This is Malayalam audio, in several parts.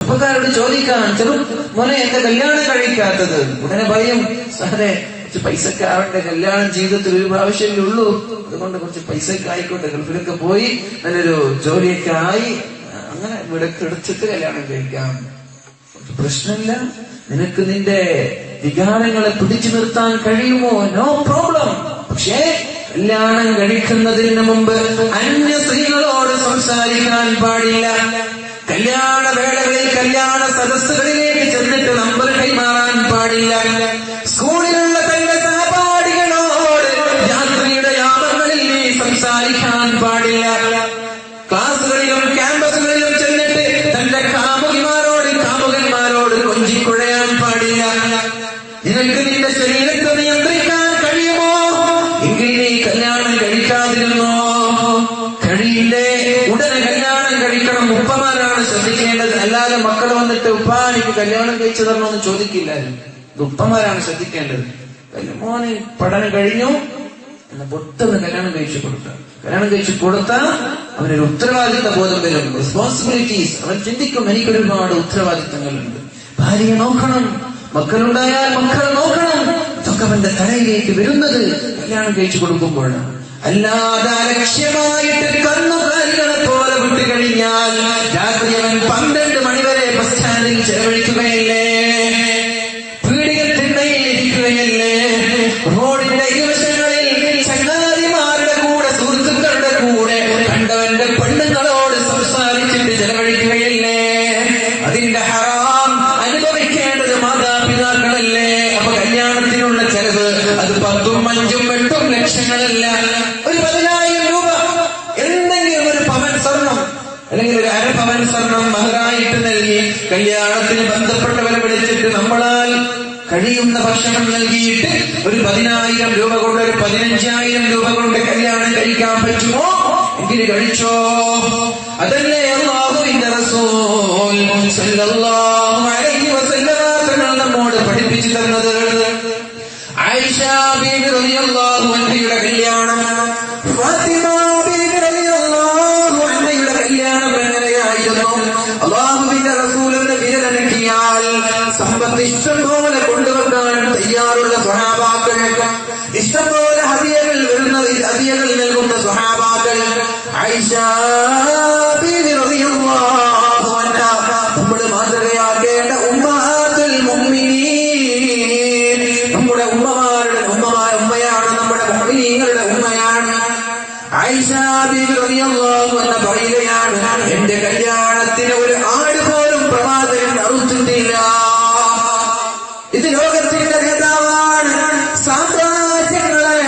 ചെറുപ്പക്കാരോട് ചോദിക്കാൻ, മോനെ എന്റെ കല്യാണം കഴിക്കാത്തത്? ഉടനെ പറയും, സാറേ കുറച്ച് പൈസക്ക് ആവട്ടെ, കല്യാണം ജീവിതത്തിൽ ഒരു പ്രാവശ്യമല്ലേ ഉള്ളൂ, അതുകൊണ്ട് കുറച്ച് പൈസക്ക് ആയിക്കോട്ടെ, ഗൾഫിലൊക്കെ പോയി നല്ലൊരു ജോലിയൊക്കെ ആയി അങ്ങനെ ഇവിടെ കിടച്ചിട്ട് കല്യാണം കഴിക്കാം, പ്രശ്നമില്ല. നിനക്ക് നിന്റെ വികാരങ്ങളെ പിടിച്ചു നിർത്താൻ കഴിയുമോ? No problem. പക്ഷേ കല്യാണം കഴിക്കുന്നതിന് മുമ്പ് അന്യ സ്ത്രീകളോട് സംസാരിക്കാൻ പാടില്ല. കല്യാണ വേളകളിൽ കല്യാണ സദസ്സുകളിലേക്ക് ചെന്നിട്ട് നമ്പർ കൈമാറാൻ പാടില്ല. സ്കൂളിലുള്ള തന്റെ സഹപാഠികളോട് രാത്രിയുടെ യാമങ്ങളിൽ നീ സംസാരിക്കാൻ പാടില്ല. ക്ലാസുകളിലും ക്യാമ്പസുകളിലും ചെന്നിട്ട് തന്റെ കാമുകന്മാരോട് കൊഞ്ചിക്കുഴയാൻ പാടില്ല. നിനക്ക് നിന്റെ ശരീരത്തെ നിയന്ത്രിക്കാൻ കഴിയുമോ? എങ്കിൽ നീ കല്യാണം കഴിക്കാതിരുന്നോ? കഴിയില്ലേ? ഉടനെ കല്യാണം കഴിക്കണം. ഉപ്പമാരാണ് ശ്രദ്ധിക്കേണ്ടത്. അല്ലാതെ മക്കൾ വന്നിട്ട് ഉപ്പാ എനിക്ക് കല്യാണം കഴിച്ചു തരണമെന്ന് ചോദിക്കില്ലായിരുന്നു. ഇത് ഉപ്പമാരാണ് ശ്രദ്ധിക്കേണ്ടത്. മോനെ പഠനം കഴിഞ്ഞു എന്ന പൊട്ടെന്ന് കല്യാണം കഴിച്ചു കൊടുത്താൽ, കല്യാണം കഴിച്ചു കൊടുത്താൽ അവനൊരു ഉത്തരവാദിത്ത ബോധം വരും, റെസ്പോൺസിബിലിറ്റീസ്. അവൻ ചിന്തിക്കും, എനിക്കൊരുപാട് ഉത്തരവാദിത്തങ്ങളുണ്ട്, ഭാര്യയെ നോക്കണം, മക്കളുണ്ടായാൽ മക്കളെ നോക്കണം. ഇതൊക്കെ അവന്റെ തലയിലേക്ക് വരുന്നത് കല്യാണം കഴിച്ചു കൊടുക്കുമ്പോഴാണ്. അല്ലാതെ ലക്ഷ്യമായിട്ട് കന്നുകാലികളെ പോലെ വിട്ടു കഴിഞ്ഞാൽ രാത്രി അവൻ 12 മണിവരെ ബസ് സ്റ്റാൻഡിൽ ചെലവഴിക്കുകയല്ലേ, പീടികൽ തിണ്ണയിൽ ഇരിക്കുകയല്ലേ, റോഡിന്റെ ഇരുവശങ്ങളിൽ ചങ്ങാതിമാരുടെ കൂടെ സുഹൃത്തുക്കളുടെ കൂടെ കണ്ടവന്റെ പെണ്ണുങ്ങളോട് സംസാരിച്ചിട്ട് ചെലവഴിക്കുകയല്ലേ. അതിന്റെ ഹറാം അനുഭവിക്കേണ്ടത് മാതാപിതാക്കളല്ലേ. അപ്പൊ കല്യാണത്തിനുള്ള ചെലവ് അത് 10ഉം 5ഉം 8ഉം ലക്ഷങ്ങളല്ല. ഒരു 10,000 രൂപ, എന്തെങ്കിലും ഒരു പവൻ സ്വർണം അല്ലെങ്കിൽ ഒരു അരപവൻ സ്വർണം മഹറായിട്ട് നൽകി കല്യാണത്തിന് ബന്ധപ്പെട്ടവരെ വിളിച്ചിട്ട് നമ്മളാൽ കഴിയുന്ന ഭക്ഷണം നൽകിയിട്ട് ഒരു 10,000 രൂപ കൊണ്ട്, ഒരു 15,000 രൂപ കൊണ്ട് കല്യാണം കഴിക്കാൻ പറ്റുമോ? എങ്കിൽ കഴിച്ചോ. അതല്ലേ അല്ലാഹുവിന്റെ റസൂൽ സല്ലല്ലാഹു അലൈഹി വസല്ലം തങ്ങൾ നമ്മോട് പഠിപ്പിച്ചു തന്നത്. ആയിഷ ബീവി റളിയല്ലാഹു അൻഹയുടെ കല്യാണം, ഫാത്തിമ ബീവി റളിയല്ലാഹു അൻഹയുടെ കല്യാണം എങ്ങനെയായിരുന്നു? അല്ലാഹുവിന്റെ റസൂലിന്റെ വിരലനക്കിയാൽ സമ്പത്ത് ഇഷ്ടം പോലെ കൊണ്ടുവെക്കാൻ തയ്യാറുള്ള സ്വഹാബാക്കൾ, ഇഷ്ടംപോലെ ഹദിയകൾ നൽകുന്ന സ്വഹാബാക്കൾ. ആയിഷ ബീവി റളിയല്ലാഹു അൻഹ നമ്മൾ മാതൃകയാക്കേണ്ട ഉമ്മഹാത്തുൽ മുഅ്മിനീൻ, നമ്മുടെ ഉമ്മയാണ്, നമ്മുടെ മുഅ്മിനീങ്ങളുടെ ഉമ്മയാണ്. ആയിഷ ബീവി റളിയല്ലാഹു അൻഹ പറയുകയാണ്, എന്റെ കല്യാണത്തിന് ഒരു ആട് പോലും പ്രവാചകൻ അറുത്തിട്ടില്ല. ഇത് ലോകത്തിന്റെ നേതാവാണ്, സാമ്രാജ്യങ്ങളെ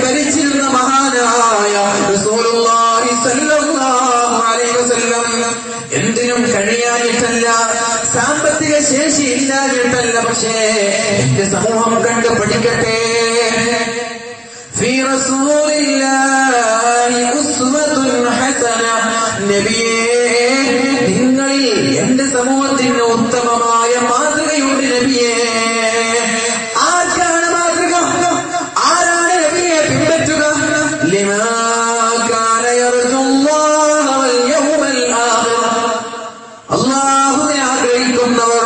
ഭരിച്ചിരുന്ന മഹാനായ റസൂലുള്ളാഹി സ്വല്ലല്ലാഹു അലൈഹി വസല്ലം. എന്തിനും കഴിയാനിട്ടല്ല, സാമ്പത്തിക ശേഷി ഇല്ലാഞ്ഞിട്ടല്ല, പക്ഷേ എന്റെ സമൂഹം കണ്ട് പഠിക്കട്ടെ. ഫീ റസൂലില്ലാഹി ഉസ്വത്തുൻ ഹസന. നബിയേ, നിങ്ങളിൽ എന്റെ സമൂഹത്തിന് ഉത്തമമായ മാതൃകയുണ്ട് നബിയേ. ആർക്കാണ് മാതൃക? ആരാണ് നബിയെ പിൻപറ്റുക? ലിമാ കാന യർജുല്ലാഹ വൽ യൗമൽ ആഖിർ. അല്ലാഹുവിനെ ആഗ്രഹിക്കുന്നവർ,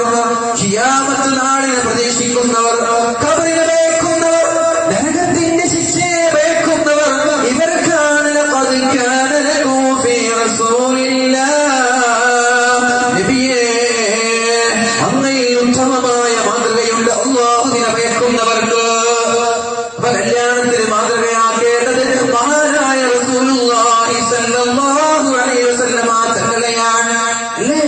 ഖിയാമത്ത് നാളിനെ പ്രതീക്ഷിക്കുന്നവർ, ഖബറിനെ ഭയക്കുന്നവർ, നരകത്തിന്റെ ശിക്ഷയെ ഭയക്കുന്നവർ, ഇവർക്കാണ് ലഖദ് കാന ലക്കും ഫീ റസൂലില്ലാഹ്. നബിയേ, അങ്ങയിൽ ഉത്തമമായ മാതൃകയുണ്ട് അല്ലാഹുവിനെ ഭയക്കുന്നവർക്ക്. അപ്പൊ കല്യാണത്തിന് മാതൃകയാക്കേണ്ടത് മഹാനായ റസൂലുള്ളാഹി സ്വല്ലല്ലാഹു അലൈഹി വസല്ലം തങ്ങളെയാണ്, അല്ലേ?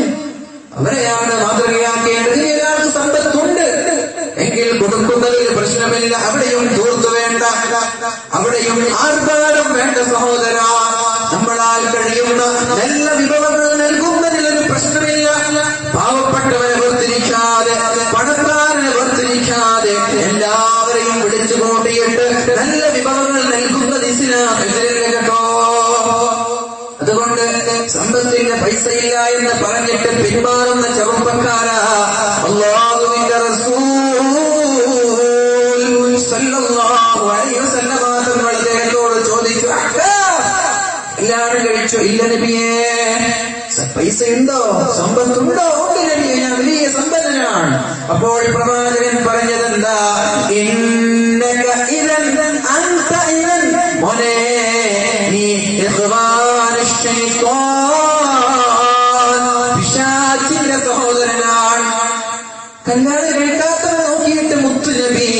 അവരെയാണ് മാതൃകയാക്കേണ്ടത്. ഒരാൾക്ക് സമ്പത്തുണ്ട് എങ്കിൽ കൊടുക്കുന്നതിൽ പ്രശ്നമില്ല, അവിടെയും ധൂർത്ത് വേണ്ട, അവിടെയും ആർഭാടം വേണ്ട സഹോദര. നമ്മളാൽ കഴിയുന്ന നല്ല വിഭവങ്ങൾ നൽകുന്നതിലൊരു പ്രശ്നമില്ല. പാവപ്പെട്ടവനെ വേർതിരിക്കാതെ, പണക്കാരനെ വേർതിരിക്കാതെ എല്ലാവരെയും വിളിച്ചു കൂട്ടിയിട്ട് നല്ല വിഭവങ്ങൾ നൽകുന്നത് ഇസ്ലാം എതിരല്ല കേട്ടോ. അതുകൊണ്ട് സമ്പത്തിന്റെ പൈസയില്ല എന്ന് പറഞ്ഞിട്ട് പിന്മാറുന്ന ചെറുപ്പക്കാരാ, അല്ലാഹുവിന്റെ റസൂൽ സല്ലല്ലാഹു അലൈഹി വസല്ലം തങ്ങൾ അദ്ദേഹത്തോട് ചോദിച്ചു, കല്യാണം കഴിച്ചോ? ഇല്ല നബിയേ. പൈസയുണ്ടോ? സമ്പത്തുണ്ടോ? ഉണ്ട് നബിയേ. അപ്പോൾ പ്രവാചകൻ പറഞ്ഞതെന്താ? ഇന്നക ഇദൻ അൻത ഇദൻ, മോനെ നീ ഇഖ്വാനുശ് ശൈത്വാൻ, പിശാചിന്റെ സഹോദരനാണ്. കല്യാണം കഴിക്കാത്തവരെ നോക്കിയിട്ട് മുത്തു നബി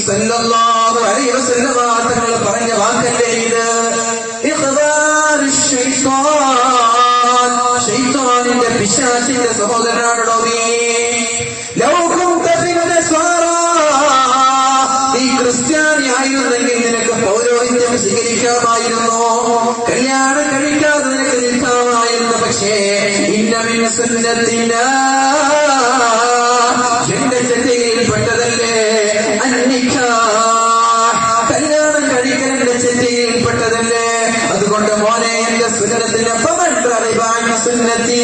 സല്ലല്ലാഹു അലൈഹി വസല്ലം തങ്ങൾ പറഞ്ഞ വാക്കല്ലേ ഇത്? ഇഖ്വാനുശ് ശൈത്വാൻ, ശൈത്വാനിന്റെ പിശാചിന്റെ സഹോദരനാണോ നീ? ലൗ കുന്ത ഫിൽ നസ്വാറാ, നീ ക്രിസ്ത്യാനി ആയിരുന്നെങ്കിൽ നിനക്ക് പൗരോഹിത്യം സ്വീകരിക്കാമായിരുന്നു, കല്യാണം കഴിക്കാതെ നിനക്ക് നിൽക്കാമായിരുന്നു. പക്ഷേ ഇന്ന മിൻ സുന്നത്തിനാ, എന്റെ ചെറ്റയിൽപ്പെട്ടതല്ലേ അന്നിക്കാഹ്, കല്യാണം കഴിക്കലിന്റെ ചെറ്റയിൽപ്പെട്ടതല്ലേ. അതുകൊണ്ട് മോനെ എന്റെ സുന്നത്തിനെ സുന്നത്തി,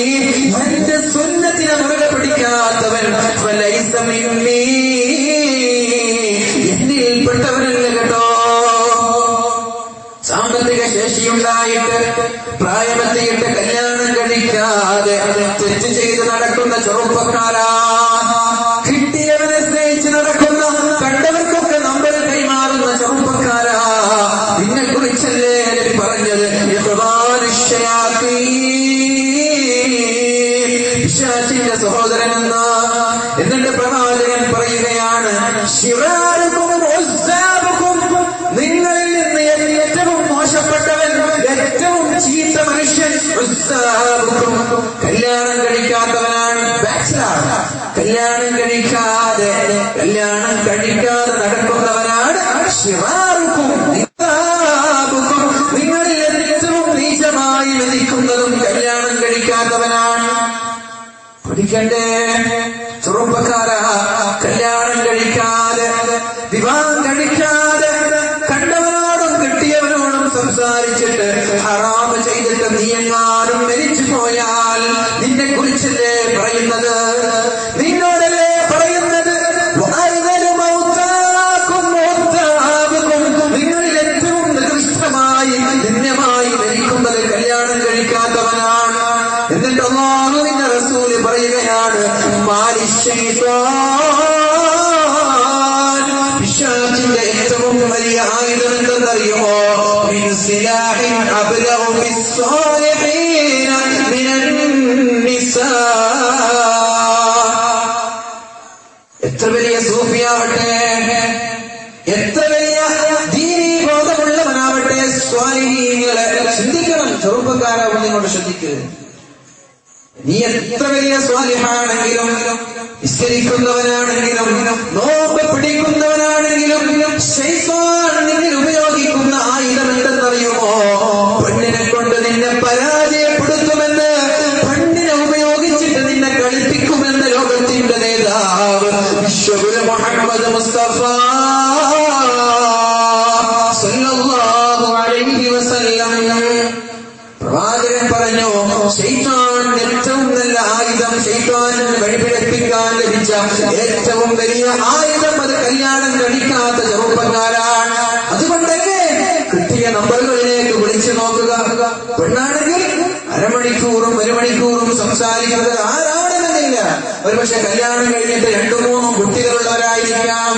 എന്റെ സുന്നത്തിനെ മുറുകെ പിടിക്കാത്തവൻ ഫലൈസ മിന്നീ, എന്നിൽപ്പെട്ടവനല്ല കേട്ടോ. സാമ്പത്തിക ശേഷിയുണ്ടായിട്ട് പ്രായമെത്തിയിട്ട് കല്യാണം കഴിക്കാതെ തെറ്റ് ചെയ്ത് നടക്കുന്ന ചെറുപ്പക്കാരാ, കിട്ടിയവനെ സ്നേഹിച്ച് നടക്കുന്ന, കണ്ടവർക്കൊക്കെ നമ്പർ കൈമാറുന്ന ചെറുപ്പക്കാരാ, നിന്നെ കുറിച്ചല്ലേ പറഞ്ഞത് പിശാചിന്റെ സഹോദരനെന്ന്. എന്നിട്ട് പ്രവാചകൻ പറയുകയാണ്, നിങ്ങളിൽ നിന്ന് ഏറ്റവും മോശപ്പെട്ടവൻ, ഏറ്റവും ചീത്ത മനുഷ്യൻ കല്യാണം കഴിക്കാത്തവനാണ്, ബാച്ചിലർ. കല്യാണം കഴിക്കാതെ നടക്കുന്നവനാണ് നിങ്ങളിൽ ഏറ്റവും നീചമായി വിധിക്കുന്നതും കല്യാണം കഴിക്കാത്തവനാണ്. പഠിക്കണ്ടേ ചെറുപ്പക്കാരാ, കല്യാണം കഴിക്കാതെ, വിവാഹം കഴിക്കാതെ, കണ്ടവനോടും കിട്ടിയവനോടും സംസാരിച്ചിട്ട് ഹറാമ് ചെയ്തിട്ട് നീ എങ്ങാനും മരിച്ചു പോയാൽ നിന്നെ കുറിച്ചല്ലേ പറയുന്നത്, നിന്നോടല്ലേ പറയുന്നത്. നിങ്ങളിൽ ഏറ്റവും നികൃഷ്ടമായി ധന്യമായി മരിക്കുന്നത് കല്യാണം കഴിക്കാത്തവനാണ്. എന്നിട്ട് അല്ലാഹു നിന്റെ റസൂല് പറയുകയാണ്, പിശാചിന്റെ ഏറ്റവും വലിയ ആയുധം എന്തെന്നറിയുമോ? എത്ര വലിയ സൂഫിയാവട്ടെ, എത്ര വലിയ ദീനീ ബോധമുള്ളവനാവട്ടെ, സ്വാലിഹീങ്ങളെ ചിന്തിക്കണം. ചെറുപ്പക്കാരാവും നിങ്ങളോട് ശ്രദ്ധിക്കുക. നീ എത്ര വലിയ സ്വാലിഹാണെങ്കിലും, നിസ്കരിക്കുന്നവനാണെങ്കിലും, നോമ്പ് പിടിക്കുന്നവനാണെങ്കിലും, ശൈത്താൻ നിന്നിൽ ഉപയോഗിക്കുന്ന ആയുധം എന്തെന്നറിയുമോ? പെണ്ണിനെ കൊണ്ട് നിന്നെ പരാജയപ്പെടുത്തുമെന്ന്, പെണ്ണിനെ ഉപയോഗിച്ചിട്ട് നിന്നെ കളിപ്പിക്കുമെന്ന് ലോകത്തിന്റെ നേതാവ് വിശ്വഗുരു മുഹമ്മദ് മുസ്തഫ സല്ലല്ലാഹു അലൈഹി വസല്ലം പ്രവാചകൻ പറഞ്ഞു, ശൈത്താൻ ഏറ്റവും നല്ല ആയുധം, ശൈത്താനിന് വഴിപിഴപ്പിക്കാൻ ലഭിച്ച ഏറ്റവും വലിയ ആയുധം അത് കല്യാണം കഴിക്കാത്ത ചെറുപ്പക്കാരാണ്. അതുകൊണ്ടല്ലേ കിട്ടിയ നമ്പറുകളിലേക്ക് വിളിച്ചു നോക്കുക. പെണ്ണാണെങ്കിൽ അരമണിക്കൂറും 1 മണിക്കൂറും സംസാരിക്കുന്നത് ആരാണെന്നില്ല. ഒരുപക്ഷെ കല്യാണം കഴിഞ്ഞിട്ട് 2-3 കുട്ടികളുള്ളവരായിരിക്കാം,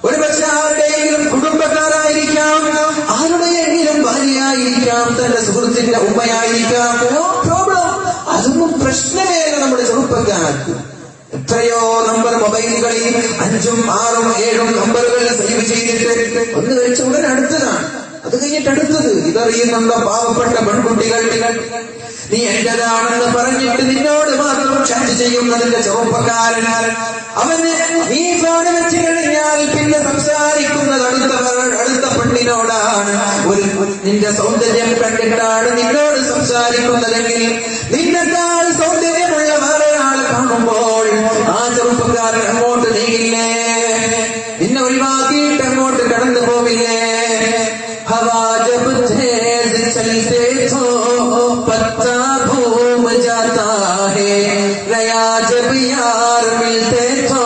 ഒരുപക്ഷെ ആരുടെയെങ്കിലും കുടുംബക്കാരായിരിക്കാം, ആരുടെയെങ്കിലും ഭാര്യയായിരിക്കാം, തന്റെ സുഹൃത്തിന്റെ ഉമ്മയായിരിക്കാം. നോ പ്രോബ്ലം, അതൊന്നും പ്രശ്നമേല നമ്മുടെ ചെറുപ്പക്കാർക്ക്. എത്രയോ നമ്പർ മൊബൈലുകളിൽ 5ഉം 6ഉം 7ഉം നമ്പറുകൾ സേവ് ചെയ്തിട്ട് ഒന്ന് കഴിച്ച ഉടൻ അടുത്തതാണ്, അത് കഴിഞ്ഞിട്ട് അടുത്തത്. ഇതറിയുന്നുണ്ടോ പാവപ്പെട്ട പെൺകുട്ടികൾ? നീ എന്റേതാണെന്ന് പറഞ്ഞിട്ട് നിന്നോട് മാത്രം ചാറ്റ് ചെയ്യുന്നതിന്റെ ചെറുപ്പക്കാരൻ, അവന് നീ ഫോൺ വെച്ച് കഴിഞ്ഞാൽ പിന്നെ സംസാരിക്കുന്നത് അടുത്ത പെണ്ണിനോടാണ്. നിന്റെ സൗന്ദര്യം കണ്ടിട്ടാണ് നിന്നോട് സംസാരിക്കുന്നതെങ്കിൽ നിന്നെക്കാൾ സൗന്ദര്യമുള്ള വേറെ ആളെ കാണുമ്പോൾ ആ ചെറുപ്പക്കാരൻ അങ്ങോട്ട് നീങ്ങില്ലേ? നിന്നെ ഒഴിവാക്കിയിട്ട് അങ്ങോട്ട് കടന്നു പോവില്ലേ? ഹവാ ജബ് തേസ് ചലത്തെ തോ പത്താ ഭൂം ജാതാ ഹൈ, നയാ ജബ് യാർ മിൽത്തെ തോ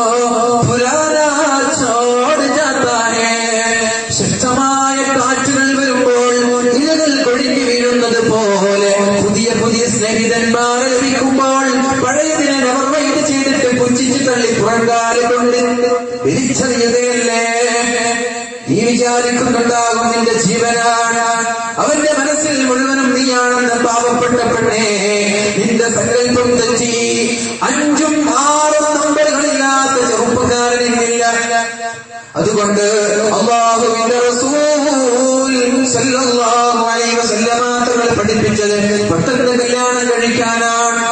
പുരാനാ ചോട് ജാതാ ഹൈ. ശക്തമായ കാറ്റുകൾ വരുമ്പോൾ ഇലകൾ കൊഴിഞ്ഞു വീഴുന്നത് പോലെ പുതിയ പുതിയ സ്നേഹിതന്മാരെ ലഭിക്കുമ്പോൾ പഴയതിനെ അവർ വൈറ്റ് ചെയ്തിട്ട് പുച്ഛിച്ചു തള്ളി മുഴങ്കാല് കൊണ്ട് പിരിച്ചറിയുകയല്ലേ? നീ വിചാരിക്കുന്നുണ്ടാകും നിന്റെ ജീവനാണ്, അവന്റെ മനസ്സിൽ മുഴുവനും നീയാണെന്ന്. പാവപ്പെട്ട പെണ്ണേ, നിന്റെ സങ്കല്പം തെറ്റി. 5ഉം 6ഉം നമ്പറുകളില്ലാത്ത ചെറുപ്പക്കാരനില്ല. അതുകൊണ്ട് അല്ലാഹുവിന്റെ റസൂൽ സല്ലല്ലാഹു അലൈഹി വസല്ലമ തങ്ങൾ പഠിപ്പിച്ചത് പെട്ടെന്ന് കല്യാണം കഴിക്കാനാണ്.